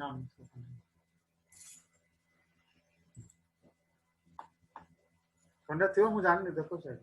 नाम खंडा थियो मु जान्ने देखो sir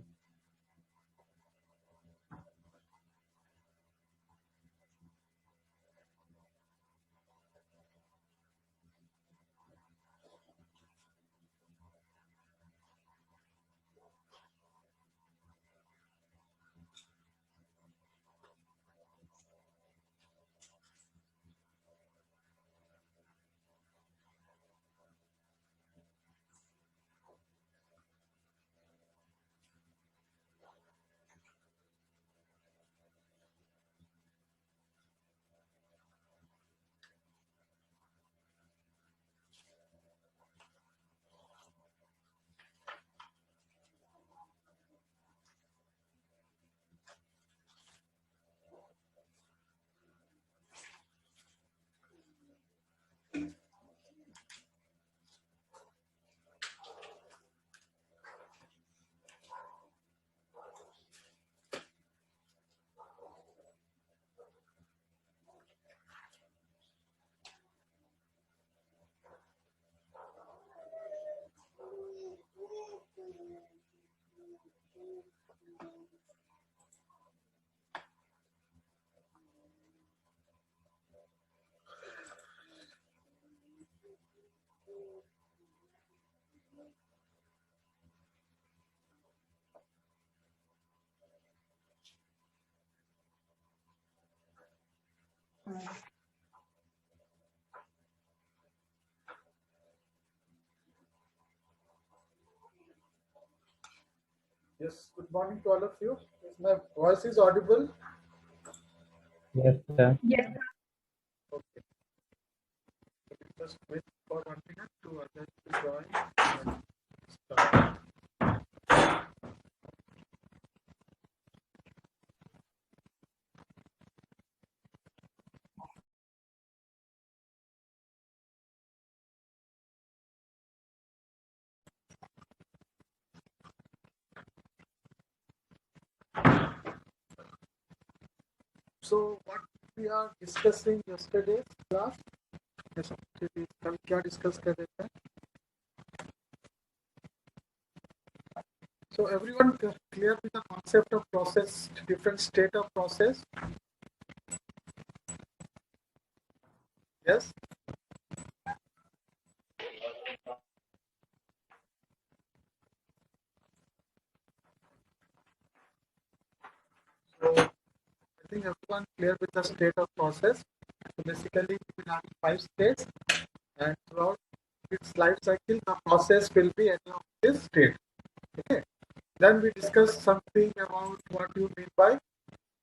Yes, good morning to all of you. Is my voice is audible? Yes, sir. Yes. Okay. Just wait for 1 minute to others to join. And start. So what we are discussing yesterday class, कल क्या discuss कर रहे थे? So everyone clear with the concept of process, different state of process? Yes? So I think everyone clear with the state of process. So basically we will have 5 states and throughout its life cycle the process will be any of this state. Okay. Then we discuss something about what you mean by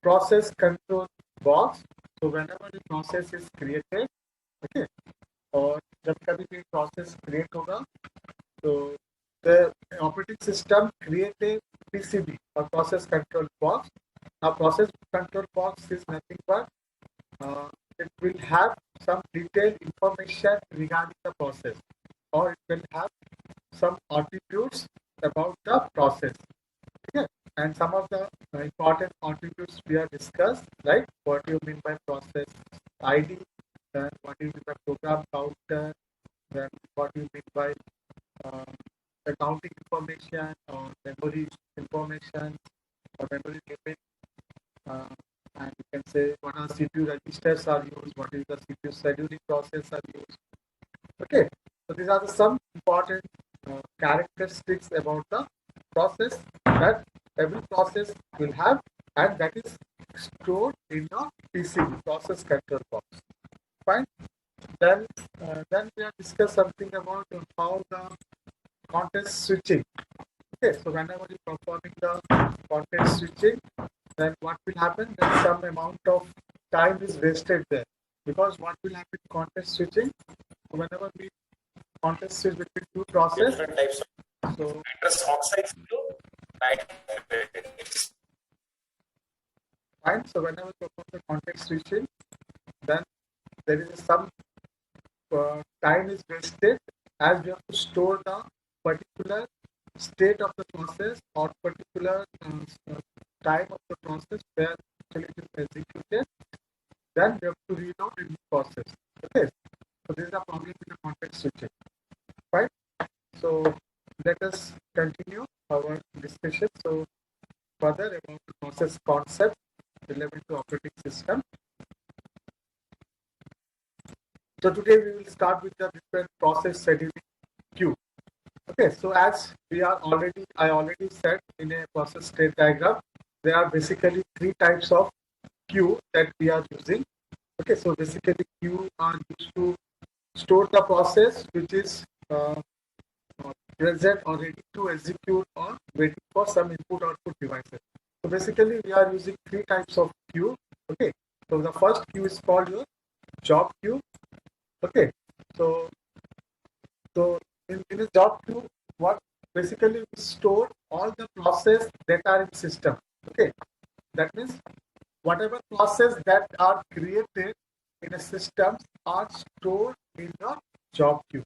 process control box. So whenever the process is created, okay, और जब कभी भी process create होगा, तो the operating system create a PCB or process control box. Now process control box is nothing but it will have some detailed information regarding the process, or it will have some attributes about the process. Okay? And some of the important attributes we have discussed, like what you mean by process ID, then what you mean by program counter, then what you mean by accounting information or memory information or memory limit. And you can say what are CPU registers are used, what is the CPU scheduling process are used. Okay, so these are the some important characteristics about the process that every process will have, and that is stored in the PCB, process control box. Fine. Then we have discussed something about how the context switching. Okay, so whenever you performing the context switching, then what will happen? Then some amount of time is wasted there, because what will happen context switching? Whenever we context switch between two processes, different types of so address oxide flow, fine. So whenever you perform the context switching, then there is some time is wasted, as we have to store the particular state of the process or particular time of the process where actually it is executed. then we have to reload a new process. Okay, so this is a problem in the context switching, right? So let us continue our discussion. So further about the process concept relevant to operating system. So today we will start with the different process scheduling queue. Okay, so as I already said in a process state diagram, there are basically three types of queue that we are using. Okay, so basically queue are used to store the process which is present or ready to execute or waiting for some input output devices. So basically we are using three types of queue. Okay, so the first queue is called your job queue. Okay, so in a job queue, what basically we store all the process that are in system. Okay, that means whatever process that are created in a system are stored in the job queue.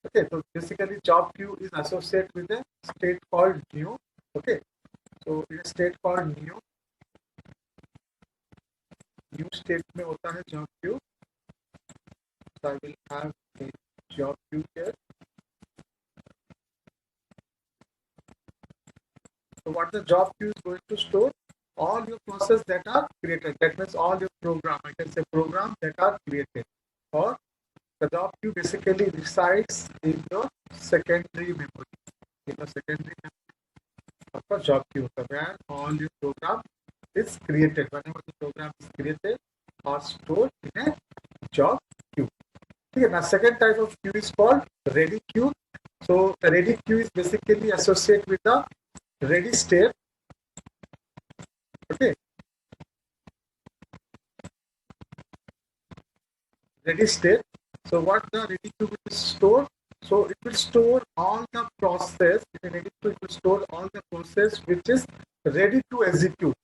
Okay, so basically job queue is associated with a state called new. Okay, so in a state called new state में होता है job queue. So I will have a job queue here. So what the job queue is going to store? All your process that are created. That means all your program. I can say program that are created. Or the job queue basically resides in your secondary memory. In the secondary memory of a job queue, where all your program is created. Whenever the program is created or stored in a job queue. Okay, now second type of queue is called ready queue. So the ready queue is basically associated with the ready state. Okay, ready state. So what the ready queue will store? So it will store all the process. In a ready queue, it will store all the process which is ready to execute.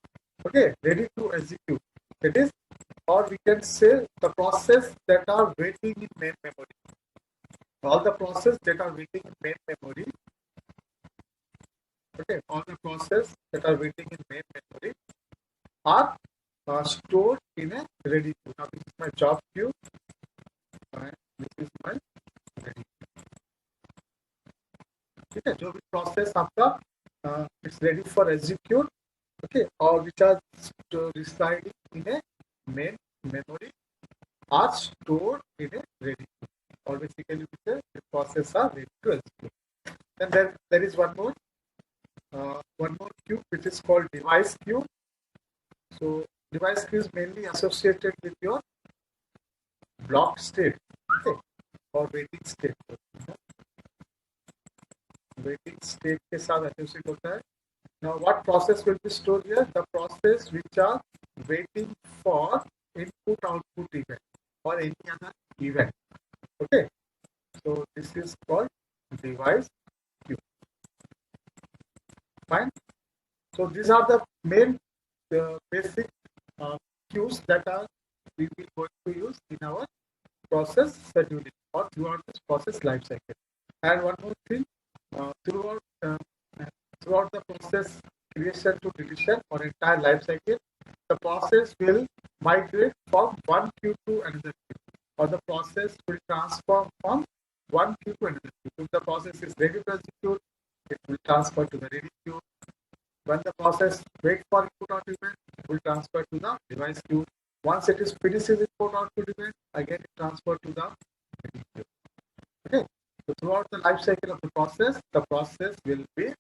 Okay, ready to execute. It is, or we can say the process that are waiting in main memory. All the process that are waiting in main memory. Okay, all the process that are waiting in main memory are stored in a ready queue. Now this is my job queue and this is my ready queue. ठीक है, जो भी process आपका it's ready for execute, okay, or which are residing in a main memory are stored in a ready queue, or basically the process are ready to execute. Then there is one more queue which is called device queue. So device queue is mainly associated with your block state, okay, or waiting state. Waiting state के साथ associated होता है. Now what process will be stored here? The process which are waiting for input output event or any other event. Okay, so this is called device queue. Fine. So these are the main basic queues that are we will going to use in our process scheduling or throughout this process life cycle. And one more thing, throughout the process creation to deletion or entire life cycle, the process will migrate from one queue to another queue, or the process will transform from one queue to another queue. If the process is ready to execute, it will transfer to the ready queue. When the process waits for input output event, it will transfer to the device queue. Once it is finished with input output event, again it transfer to the ready queue. Okay. So throughout the life cycle of the process will be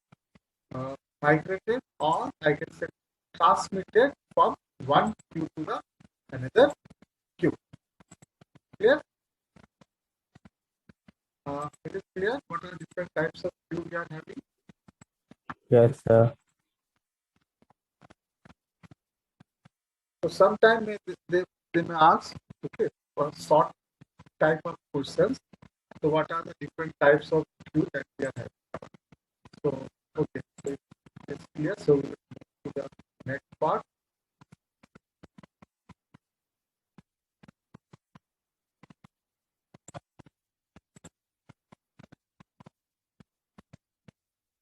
migrated, or I can say transmitted from one queue to the another queue. Clear? It is clear what are different types of queue we are having? Yes, sir. So sometimes they may ask, okay, for short type of questions. So what are the different types of queue that we are having? So okay, so it's clear. So we will move to the next part.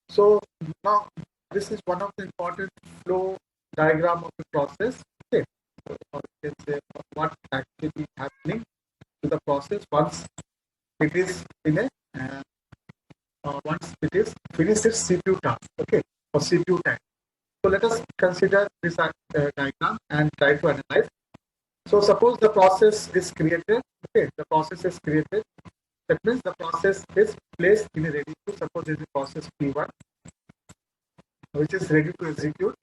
So now this is one of the important flow diagram of the process. Okay, so, or you can say what activity happening to the process once it is in a once it is finished its CPU task, okay, or CPU time. So let us consider this diagram and try to analyze. So suppose the process is created, okay, the process is created. That means the process is placed in a ready queue. Suppose this is process P1, which is ready to execute.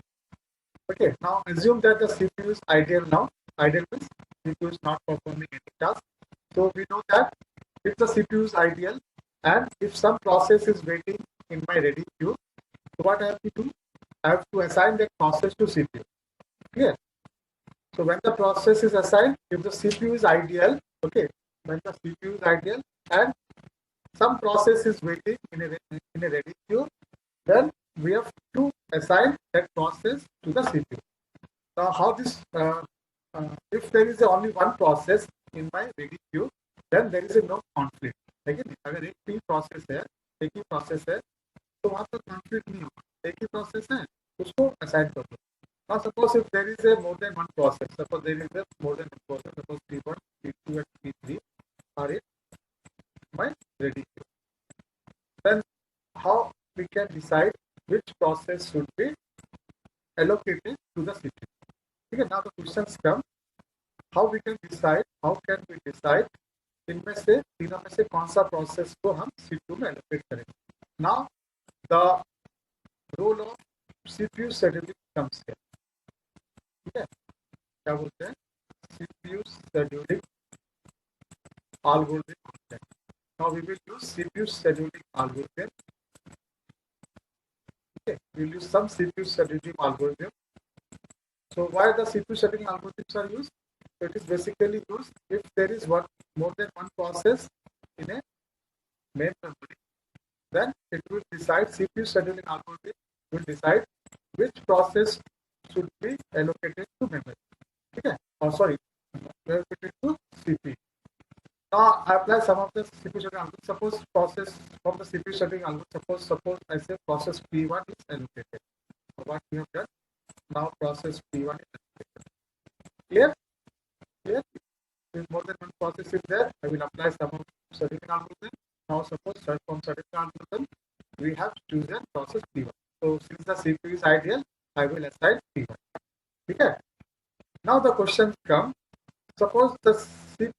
Okay, now assume that the CPU is ideal now. Ideal means CPU is not performing any task. So we know that if the CPU is ideal and if some process is waiting in my ready queue, so what I have to do? I have to assign that process to CPU. Clear? So when the process is assigned, if the CPU is ideal, okay, when the CPU is ideal and some process is waiting in a ready queue, then we have to assign that process to the CPU. Now, how this? If there is only one process in my ready queue, then there is a no conflict. लेकिन अगर एक ही process है, एक ही process है, तो वहाँ पर conflict नहीं होगा. एक ही प्रोसेस है, उसको assign कर दो. Now, suppose if there is a more than one process, suppose there is a more than one process, suppose P1, P2, and P3 are in my ready queue. Then how we can decide which process should be allocated to the CPU? Okay, now the questions come. How we can decide? How can we decide? इनमें से तीनों में से कौन सा process को हम CPU में allocate करेंगे? Now the role of CPU scheduling comes here. ठीक है? क्या बोलते हैं? CPU scheduling algorithm. Now we will use CPU scheduling algorithm. Okay, we will use some CPU scheduling algorithm. So why the CPU scheduling algorithms are used? So it is basically used if there is more than one process in a main memory, then it will decide, CPU scheduling algorithm will decide which process should be allocated to memory. Okay? Oh, sorry, allocated to CPU. Now I apply some of the CPU scheduling algorithm. Suppose process from the CPU scheduling algorithm, suppose I say process P1 is allocated. So what we have done? Now process P1 is allocated. Clear? Clear? If more than one process is there, I will apply some of scheduling algorithm. Now suppose from scheduling algorithm, we have chosen process P1. So since the CPU is ideal, I will assign P1. Okay? Now the question comes, suppose the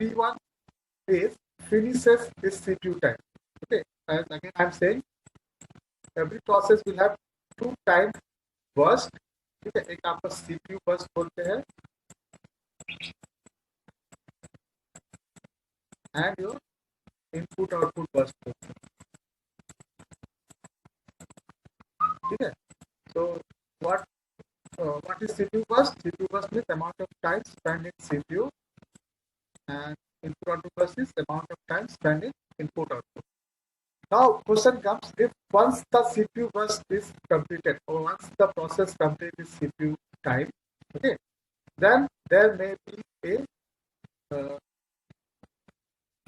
P1 is finishes its CPU time. Okay, and again I am saying every process will have two time burst. ठीक है, एक आपका CPU burst बोलते हैं and your input output burst बोलते हैं. ठीक है, so what is CPU burst? CPU burst means amount of time spent in CPU, and input output burst is amount of time spent in input output. Now question comes, if once the CPU burst is completed or once the process completes its CPU time, okay, then there may be a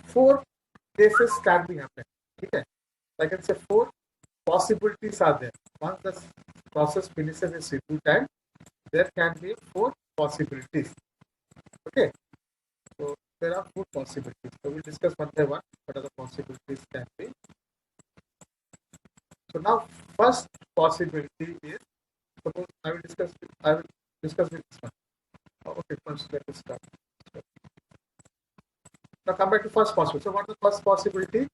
4 cases can be happen. Okay, I can say 4 possibilities are there. Once the process finishes its CPU time, there can be 4 possibilities. Okay, so there are 4 possibilities. So we'll discuss one by one what are the possibilities can be. So now first possibility is, suppose I will discuss with this one. Okay, first let us start. Now come back to first possibility. So what is the first possibility?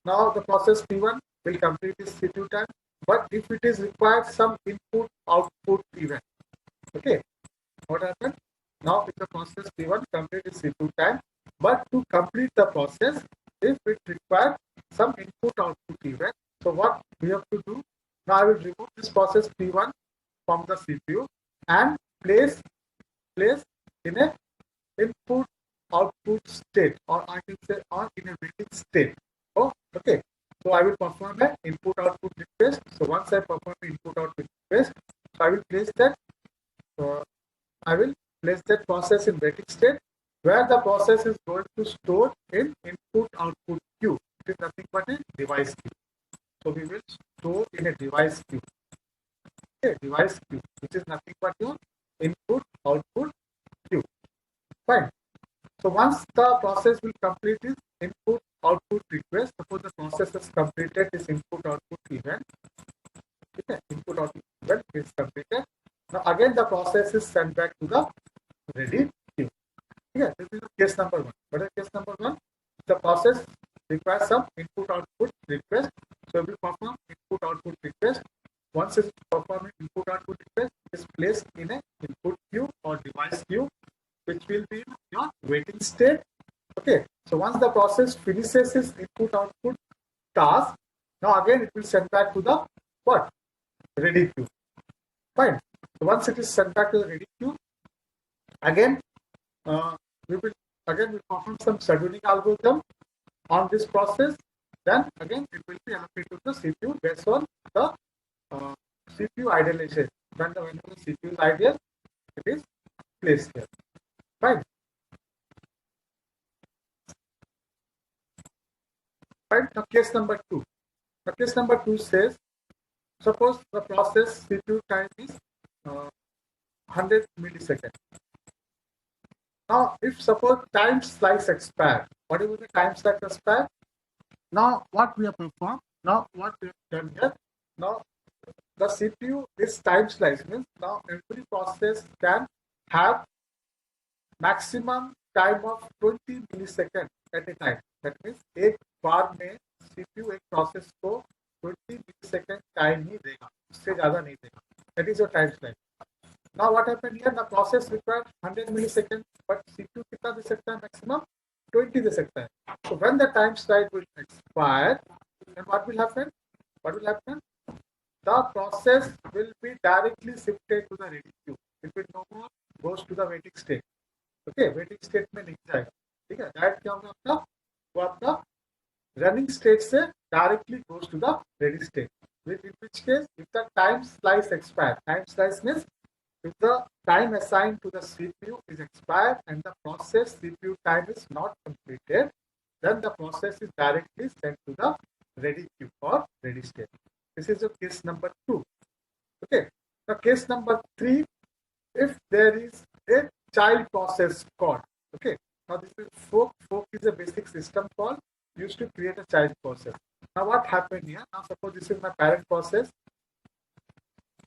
Now the process P1 will complete its CPU time, but if it is required some input output event. Okay, what happened? Now if the process P1 completes its CPU time, but to complete the process, if it requires some input output event, so what we have to do? Now I will remove this process P1 from the CPU and place in a input output state, or I can say on in a waiting state. Oh, okay. So I will perform an input output request. So once I perform input output request, so I will place that process in waiting state, where the process is going to store in input output queue. It is nothing but a device queue. So we will store in a device queue. Okay, device queue, which is nothing but your input output queue. Fine. So once the process will complete its input output request, suppose the process has completed its input output event. Okay, input output event is completed. Now again the process is sent back to the ready queue. Okay, this is case number one. What is case number one? The process requires some input output request. So we perform input output request. Once it's performing input output request, it is placed in a input queue or device queue, which will be in your waiting state. Okay, so once the process finishes its input output task, now again it will send back to the what? Ready queue. Fine. So once it is sent back to the ready queue, again we will perform some scheduling algorithm on this process. Then again it will be allocated to the CPU based on the CPU idealization. Whenever the CPU is ideal, it is placed here. Fine. Fine. Now case number two. Now case number two says, suppose the process CPU time is 100 milliseconds. Now, if suppose time slice expire, whatever the time slice expire, now what we have performed, now what we have done here, now the CPU is time slice, means now every process can have maximum time of 20 milliseconds at a time. That means एक बार में CPU एक process को 20 millisecond time ही देगा, उससे ज़्यादा नहीं देगा. That is your time slice. Now what happened here? The process requires 100 milliseconds, but CPU कितना दे सकता है maximum? 20 दे सकता है. So when the time slice will expire, then what will happen? What will happen? The process will be directly shifted to the ready queue. It will no more goes to the waiting state. Okay, waiting state में नहीं जाएगा. ठीक है? Direct क्या होगा आपका? वो आपका running state से directly goes to the ready state. In which case, if the time slice expires, time slice means if the time assigned to the CPU is expired and the process CPU time is not completed, then the process is directly sent to the ready queue or ready state. This is the case number two. Okay. Now case number three, if there is a child process called. Okay. Now this is fork. Fork is a basic system call used to create a child process. Now what happened here? Now suppose this is my parent process.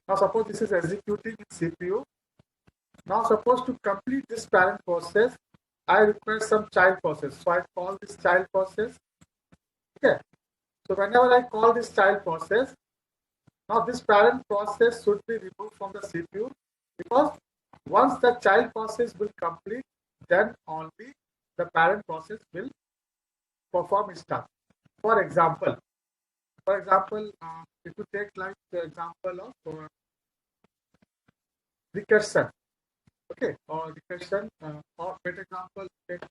Now suppose this is executing in CPU. Now suppose to complete this parent process, I require some child process. So I call this child process. Okay. So whenever I call this child process, now this parent process should be removed from the CPU, because once the child process will complete, then only the parent process will perform its task. For example, if you take like the example of recursion, okay, or recursion, or better example, take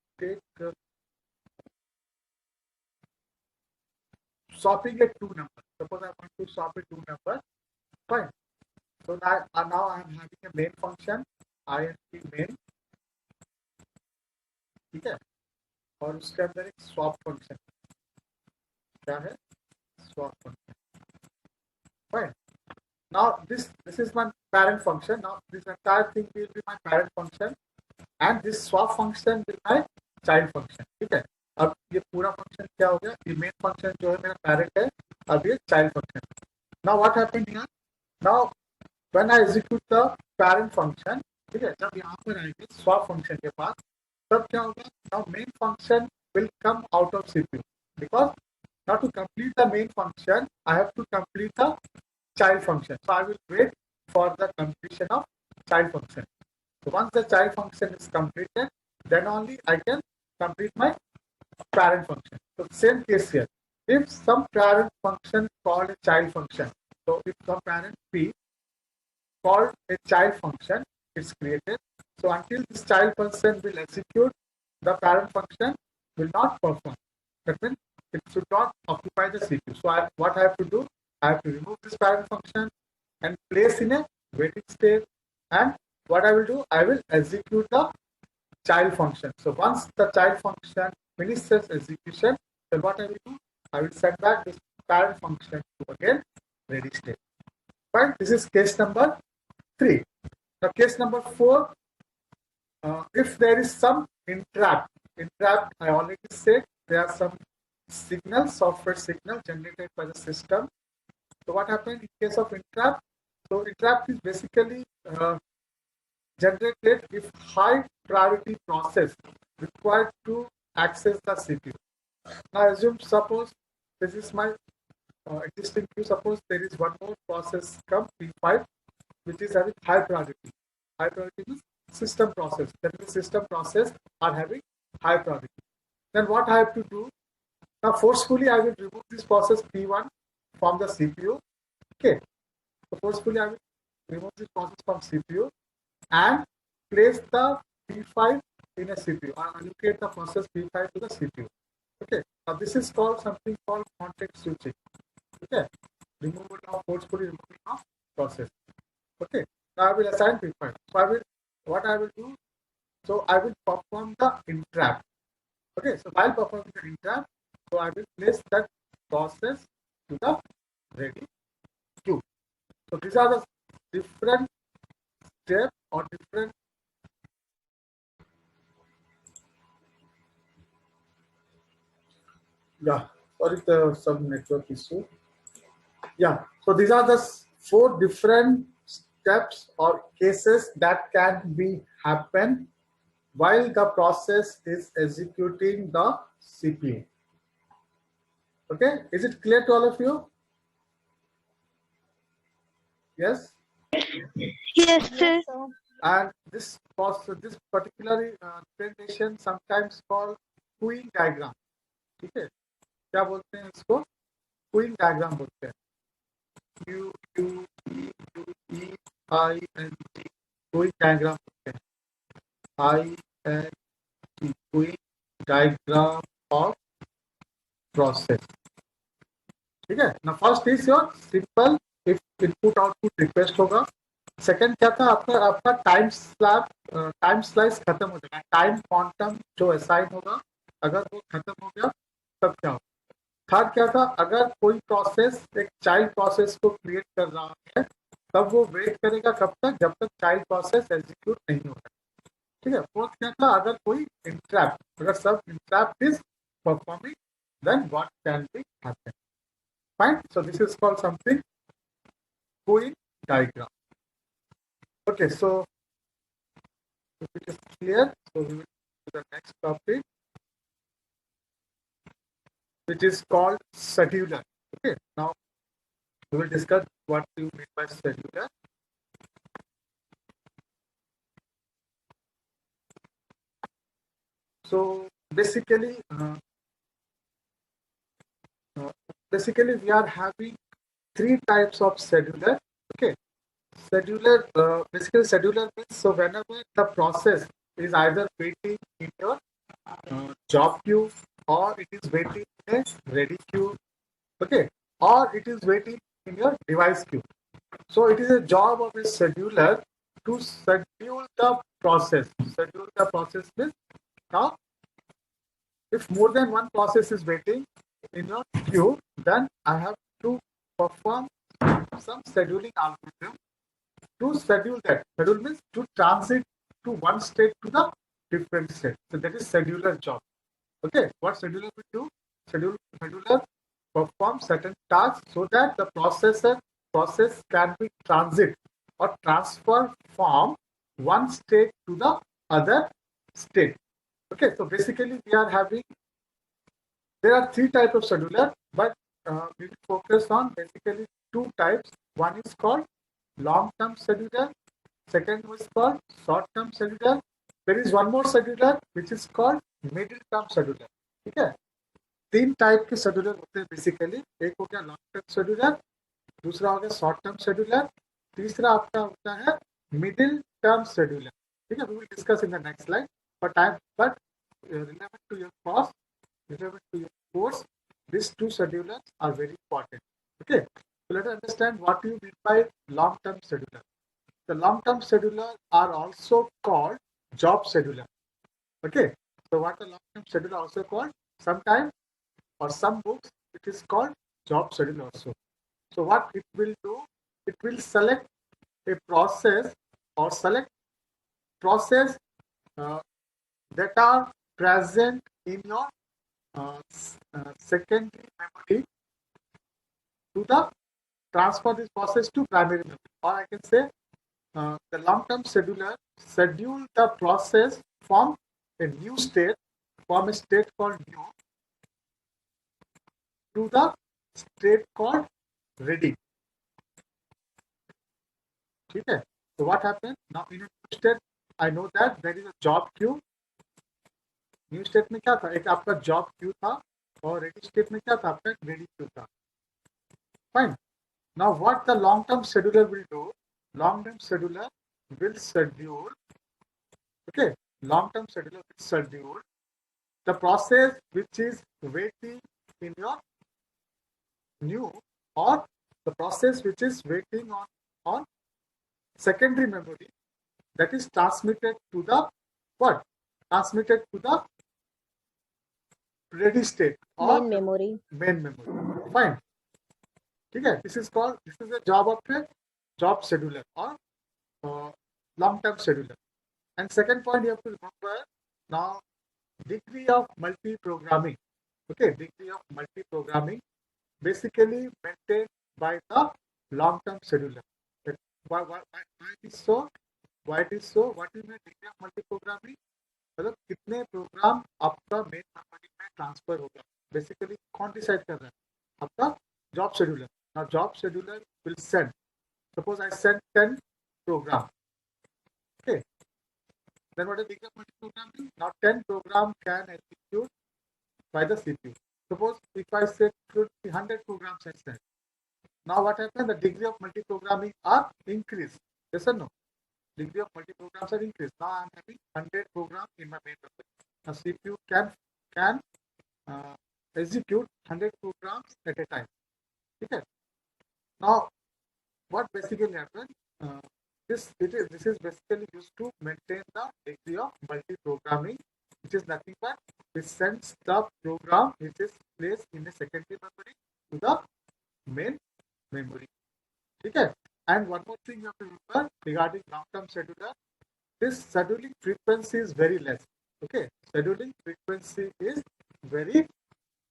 swapping a two number. Suppose I want to swap a two number. Fine. So now I am having a main function, INT main. ठीक है, और उसके अंदर एक swap function. क्या है? Swap function. Fine. Now this is my parent function. Now this entire thing will be my parent function, and this swap function will be my child function. ठीक है. अब ये पूरा फंक्शन क्या हो गया? ये मेन फंक्शन जो है मेरा पैरेंट है, अब ये child function. Now what happened here? Now when I execute the parent function, ठीक है, जब यहाँ पर आएंगे स्वैप फंक्शन के पास, तब क्या होगा? Now main function will come out of CPU, because now to complete the main function I have to complete the child function. So I will wait for the completion of child function. So once the child function is completed, then only I can complete my parent function. So same case here. If some parent function called a child function, so if some parent P called a child function is created, so until this child function will execute, the parent function will not perform. That means it should not occupy the CPU. So what I have to do? I have to remove this parent function and place in a waiting state. And what I will do? I will execute the child function. So once the child function finishes execution, then what I will do? I will send back this parent function to again ready state. Fine. This is case number 3. Now case number 4. If there is some interrupt, Entrap, I already said, there are some signals, software signal generated by the system. So what happened in case of entrap? So entrap is basically generated if high priority process required to access the CPU. Now assume, suppose this is my existing queue. Suppose there is one more process come P5 which is having high priority. High priority means system process. That means system process are having high priority. Then what I have to do? Now forcefully I will remove this process P1 from the CPU. Okay. So forcefully I will remove this process from CPU and place the P5 in a CPU or allocate the process P5 to the CPU. Okay. Now this is called something called context switching. Okay. Removal of forcefully removing of process. Okay. Now I will assign P5. So what I will do? So I will perform the entrap. Okay. So while performing the entrap, so I will place that process to the ready queue. So these are the different steps or different. Yeah, sorry, some network issue. Yeah, so these are the 4 different steps or cases that can be happen while the process is executing the CPU. Okay, is it clear to all of you? Yes. Yes, sir. And this particular representation sometimes called queuing diagram. ठीक है, क्या बोलते हैं इसको? Queuing diagram बोलते हैं. Q U E U E I N G queuing diagram बोलते हैं. I N G queuing diagram of process. ठीक है ना. First is your simple if input output request होगा. सेकंड क्या था आपका टाइम स्लाइस खत्म हो जाएगा. टाइम क्वांटम जो असाइन होगा अगर वो खत्म हो गया तब क्या होगा. थर्ड क्या था, अगर कोई प्रोसेस एक चाइल्ड प्रोसेस को क्रिएट कर रहा है तब वो वेट करेगा कब तक, जब तक चाइल्ड प्रोसेस एग्जीक्यूट नहीं होगा. ठीक है. फोर्थ क्या था, अगर कोई इंट्रैप, अगर सब interrupt is performing then what can be happen. Fine. So this is called something queuing diagram. Okay, so if it is clear, so we will to the next topic, which is called scheduler. Okay, now we will discuss what you mean by scheduler. So basically, we are having 3 types of scheduler. Okay, basically scheduler means, so whenever the process is either waiting in your job queue or it is waiting in a ready queue, okay, or it is waiting in your device queue. So it is a job of a scheduler to schedule the process. Schedule the process means, now if more than one process is waiting in your queue, then I have to perform some scheduling algorithm to schedule that. Schedule means to transit to one state to the different state. So that is scheduler job. Okay, what scheduler will do? Scheduler perform certain tasks so that the process can be transit or transfer from one state to the other state. Okay, so basically there are 3 types of scheduler, but we will focus on basically 2 types. One is called long-term scheduler. Second was called short-term scheduler. There is one more scheduler which is called middle-term scheduler. ठीक है. 3 type के scheduler होते हैं basically. एक हो गया long term scheduler, दूसरा हो गया शॉर्ट टर्म शेड्यूलर, तीसरा आपका होता है मिडिल टर्म शेड्यूलर. ठीक है. We will discuss in the next slide. but relevant to your course, these 2 schedulers are very important. Okay, so let us understand what you mean by long-term scheduler. The long-term scheduler are also called job scheduler. Okay, so what the long-term scheduler also called? Sometimes or some books it is called job scheduler also. So what it will do? It will select a process or select process that are present in your secondary memory to the transfer this process to primary memory. Or I can say the long-term scheduler schedule the process from a new state, from a state called new to the state called ready. Okay. So what happened now in a new state? I know that there is a job queue. New state में क्या था, एक आपका job queue था और ready state में क्या था, आपका रेडी क्यू था. Fine. Now what the long term scheduler will do, long term scheduler will schedule, okay, long term scheduler will schedule the process which is waiting in your new, or the process which is waiting on secondary memory, that is transmitted to the what, transmitted to the ready state or main memory. Fine. ठीक है. This is a job of a job scheduler or long term scheduler. And second point you have to remember now, degree of multi-programming. Okay, degree of multi-programming basically maintained by the long-term scheduler. Why it is so? Why it is so? What is the degree of multi-programming? मतलब कितने program आपका main memory में transfer होगा, basically कौन decide कर रहा है, आपका job scheduler. Now job scheduler will send, suppose I send 10 program. Okay. Then what is degree of multi-programming? Now 10 program can execute by the CPU. Suppose if I say 100 programs I send. Now what happens? The degree of multi-programming are increased. Yes or no? Degree of multi-programs are increased. Now I am having 100 programs in my main memory. Now CPU can execute 100 programs at a time. Okay. Now what basically happens? This is basically used to maintain the degree of multi-programming, which is nothing but it sends the program which is placed in a secondary memory to the main memory. Okay. And one more thing you have to remember regarding long-term scheduler, this scheduling frequency is very less. Okay, scheduling frequency is very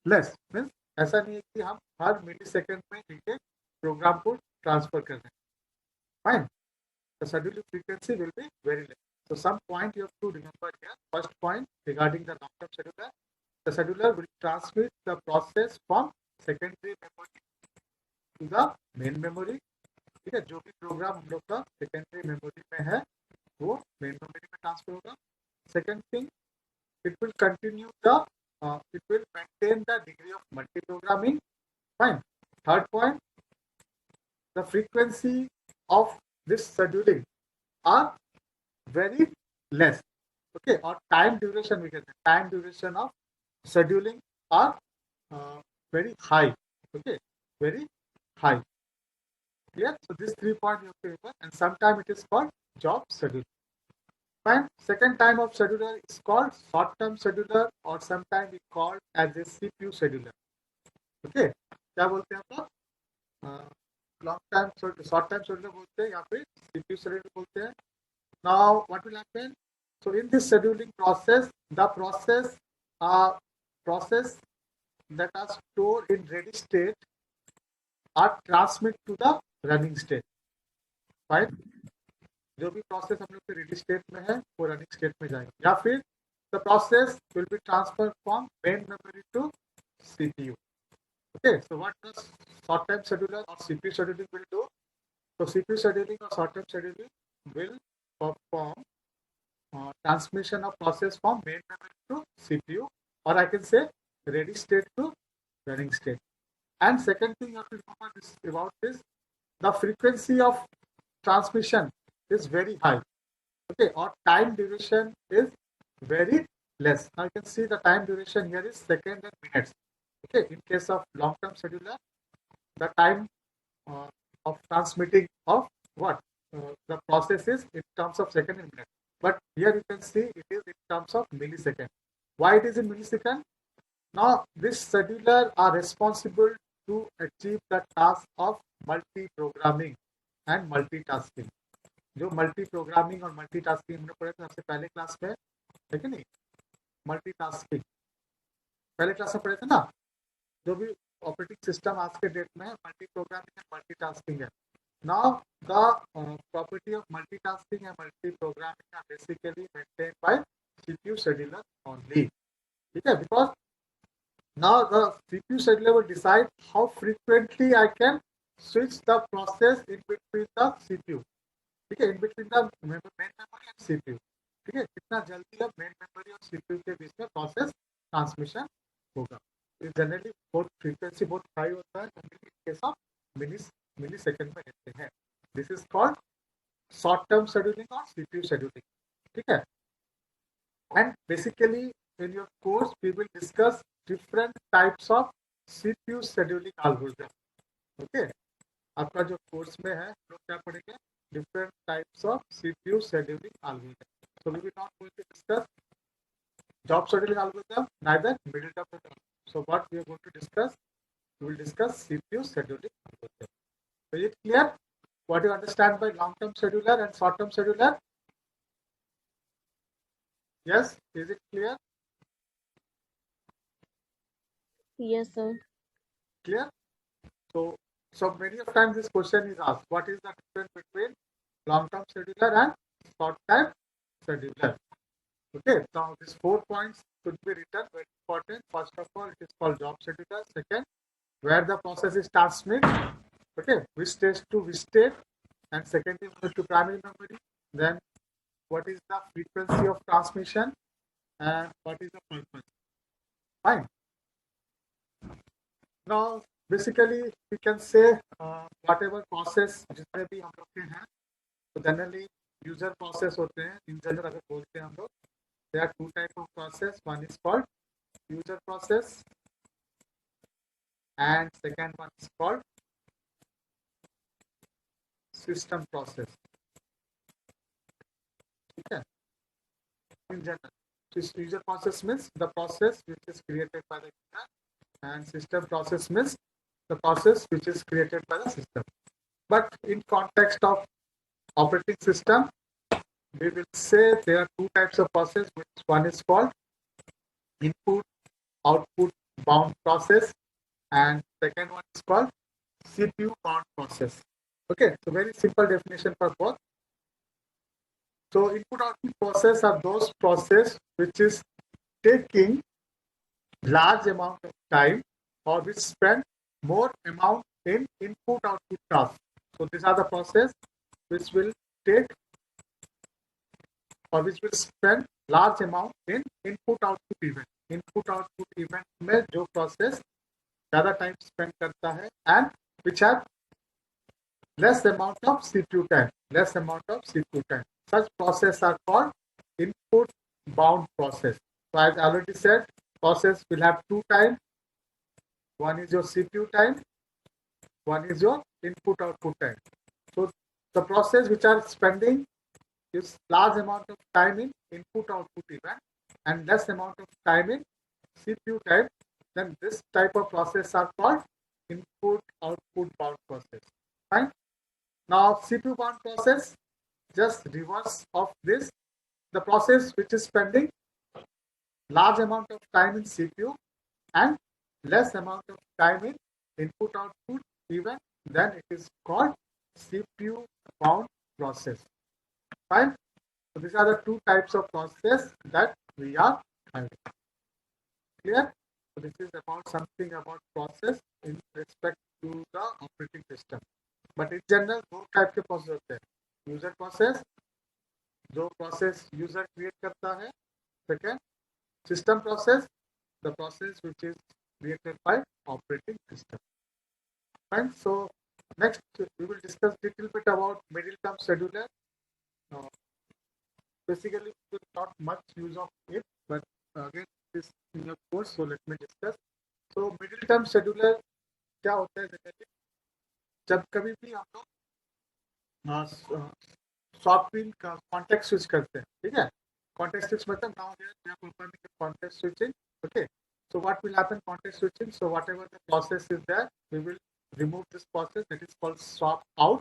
less. Means ऐसा नहीं है कि हम हर millisecond में एक programme को transfer कर रहे हैं. Fine. The scheduling frequency will be very less. So some point you have to remember here. First point regarding the long-term scheduler, the scheduler will transmit the process from secondary memory to the main memory. ठीक है, जो भी programme हम लोग का secondary memory में है वो मेन मेमोरी में ट्रांसफर होगा. Second thing, it will continue the it will maintain the degree of multi-programming. Fine. Third point, the frequency of this scheduling are very less. Okay, or time duration, we can say time duration of scheduling are very high. Okay, very high. Clear? So these 3 points you have to remember, and sometimes it is called job scheduler. Fine. Second type of scheduler is called short-term scheduler, or sometimes we call as a CPU scheduler. Okay, क्या बोलते हैं आप लोग? Long time, short time scheduler बोलते हैं, यहाँ पे CPU scheduler बोलते हैं. Now, what will happen? So, in this scheduling process, the process that are stored in ready state are transmitted to the running state. Right? जो भी process हम लोग के रेडी स्टेट में है वो रनिंग स्टेट में जाएंगे, या फिर the process will be transfer from main memory to CPU. Okay, so what does short-term scheduler or CPU scheduling will do? So CPU scheduling or short-term scheduling will perform transmission of process from main memory to CPU, or I can say ready state to running state. And second thing you have to remember about this, the frequency of transmission is very high. Okay, or time duration is very less. Now you can see the time duration here is seconds and minutes. Okay, in case of long-term scheduler, the time of transmitting of what the process is in terms of second and minute. But here you can see it is in terms of millisecond. Why it is in millisecond? Now this scheduler are responsible to achieve the task of multi-programming and multitasking. जो multi programming और multitasking हमने पढ़ा था सबसे पहले class में है कि नहीं. मल्टीटास्किंग, पहले क्लास में पढ़े थे ना, जो भी ऑपरेटिंग सिस्टम आज के डेट में मल्टी प्रोग्रामिंग एंड मल्टीटास्किंग है. Now the property of multitasking and multi programming are basically maintained by CPU scheduler only. ठीक है, because now the CPU scheduler will decide how frequently I can switch the process in between the CPU. ठीक है, in between the main memory and CPU. ठीक है, कितना जल्दी अब main memory और CPU के बीच में प्रोसेस ट्रांसमिशन होगा. जनरली बहुत फ्रीक्वेंसी बहुत हाई होता है, in case of millisecond में रहते हैं. This is called short term scheduling और CPU शेड्यूलिंग. ठीक है, and basically in your course we will discuss different types of CPU scheduling algorithm. Okay, आपका जो कोर्स में है लोग क्या पढ़ेंगे, different types of CPU scheduling algorithm. So we will not going to discuss job scheduling algorithm, neither middle term algorithm. So what we are going to discuss, we will discuss CPU scheduling algorithm. So is it clear? What do you understand by long term scheduler and short term scheduler? Yes, is it clear? Yes, sir. Clear? So many of times this question is asked, what is the difference between long term scheduler and short time scheduler? Okay, now these 4 points should be written, very important. First of all, it is called job scheduler. Second, where the process is transmit. Okay, which stage to which state. And second is to primary memory. Then what is the frequency of transmission and what is the purpose. Fine. Now, basically, we can say whatever process जितने भी हम लोग के हैं, तो generally user process होते हैं. In general अगर बोलते हैं हम लोग, there are two types of process. One is called user process and second one is called system process. Okay. In general, this user process means the process which is created by the user, and system process means the process which is created by the system. But in context of operating system, we will say there are two types of process, which one is called input output bound process and second one is called CPU bound process. Okay, so very simple definition for both. So input output process are those process which is taking large amount of time or which spend more amount in input output tasks. So these are the process which will take or which will spend large amount in input output event. Input output event में जो process ज़्यादा time spend करता है and which have less amount of CPU time. Less amount of CPU time. Such process are called input bound process. So as I already said, process will have two time. One is your CPU time. One is your input output time. So the process which are spending is large amount of time in input output event and less amount of time in CPU time, then this type of process are called input output bound process. Fine. Now CPU bound process, just reverse of this, the process which is spending large amount of time in CPU and less amount of time in input output event, then it is called CPU bound process. Fine. So these are the two types of process that we are having. Clear? So this is about something about process in respect to the operating system. But in general, दो type के process होते हैं. User process, जो process user create करता है. Second, system process, the process which is created by operating system. Fine. So next we will discuss little bit about middle term scheduler. Basically, not much use of it, but again, this in your course, so let me discuss. So middle term scheduler क्या होता है generally, जब कभी भी हम लोग software का context switch करते हैं, ठीक है, कॉन्टेक्स्ट स्विच मतलब now here we are performing context switching. Okay, so what will happen context switching, so whatever the process is there, we will remove this process, that is called swap out.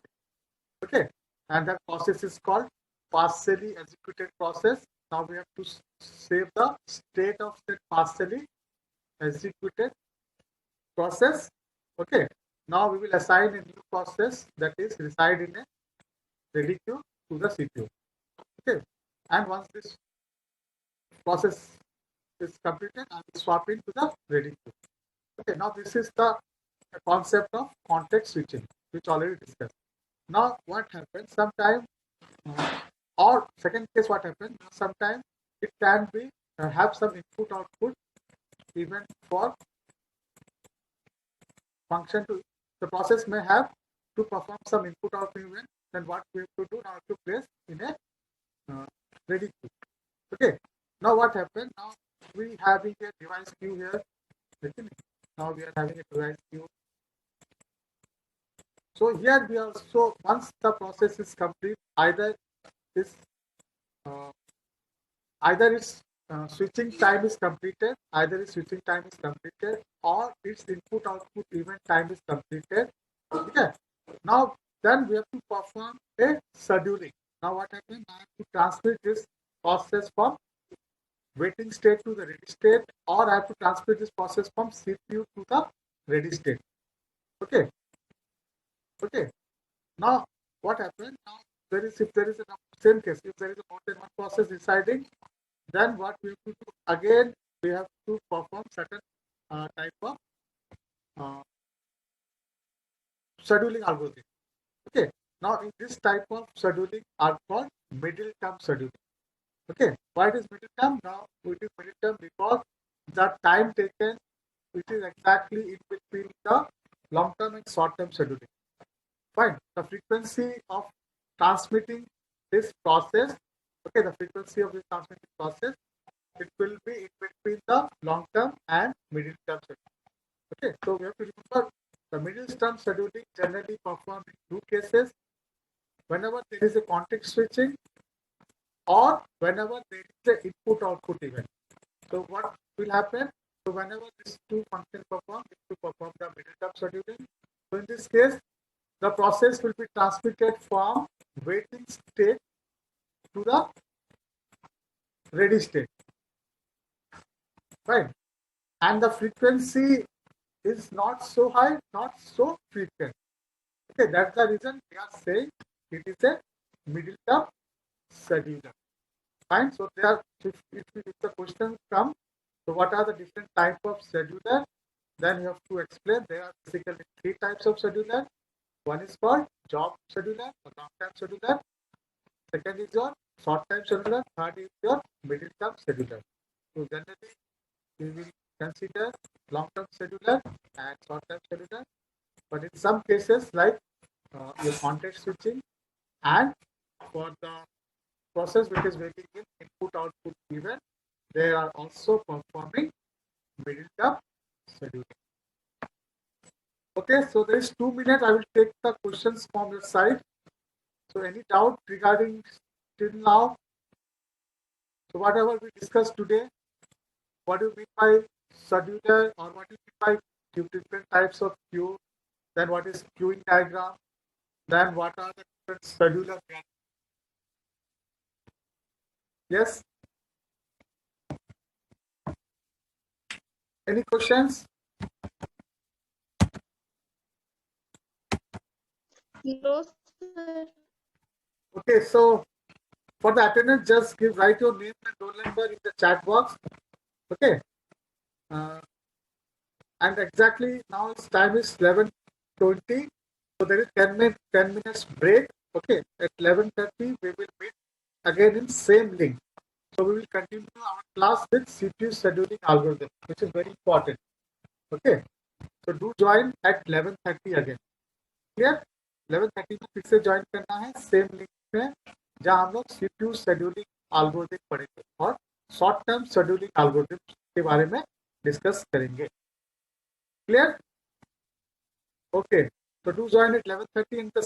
Okay, and that process is called partially executed process. Now we have to save the state of that partially executed process. Okay. Now we will assign a new process that is reside in a ready queue to the CPU. Okay. And once this process is completed, I will swap into the ready queue. Okay. Now this is the concept of context switching, which already discussed. Now what happens? Sometime, or second case, what happens? Sometimes it can be have some input output event for function to the process may have to perform some input output event. Then what we have to do now to place in a ready queue. Okay. Now what happened? Now we having a device queue here. Okay. Now we are having a device queue. So here we are. So once the process is complete, either this switching time is completed, or its input output event time is completed. Okay. Now then we have to perform a scheduling. Now what happens? I have to transmit this process from waiting state to the ready state, or I have to transmit this process from CPU to the ready state. Okay. Okay. Now what happens? Now if there is a same case, if there is a more than one process deciding, then what we have to do again, we have to perform certain type of scheduling algorithm. Okay. Now in this type of scheduling are called middle term scheduling. Okay. Why it is middle term? Now it is middle term because the time taken, which is exactly in between the long term and short term scheduling. Fine. The frequency of transmitting this process, okay, the frequency of this transmitting process, it will be in between the long term and middle term scheduling. Okay, so we have to remember the middle term scheduling generally performed in two cases: whenever there is a context switching, or whenever there is an input output event. So what will happen? So whenever these two functions perform, it will perform the middle term scheduling. So in this case, the process will be transmitted from waiting state to the ready state. Right? And the frequency is not so high, not so frequent. Okay, that's the reason we are saying it is a middle term scheduler. Fine. So there, if the question comes, so what are the different types of scheduler? Then you have to explain. There are basically three types of scheduler. One is called job scheduler or long-term scheduler. Second is your short-term scheduler. Third is your middle-term scheduler. So generally, we will consider long-term scheduler and short-term scheduler. But in some cases, like your context switching, and for the process which is waiting in input-output event, they are also performing middle-term scheduler. Okay, so there is 2 minutes. I will take the questions from your side. So any doubt regarding till now? So whatever we discussed today, what do you mean by scheduler, or what do you mean by different types of queue? Then what is queuing diagram? Then what are the different scheduler? Yes? Any questions? No, sir. Okay, so for the attendance, just write your name and roll number in the chat box. Okay. And exactly now its time is 11:20. So there is 10 minutes break. Okay. At 11:30, we will meet again in same link. So we will continue our class with CPU scheduling algorithm, which is very important. Okay. So do join at 11:30 again. Clear? 11:30 में फिर से join करना है same link में, जहां हम लोग CPU scheduling algorithm पढ़ेंगे और शॉर्ट टर्म शेड्यूलिंग एल्गोरिथम के बारे में डिस्कस करेंगे. Clear? Okay. So do join at 11:30 in the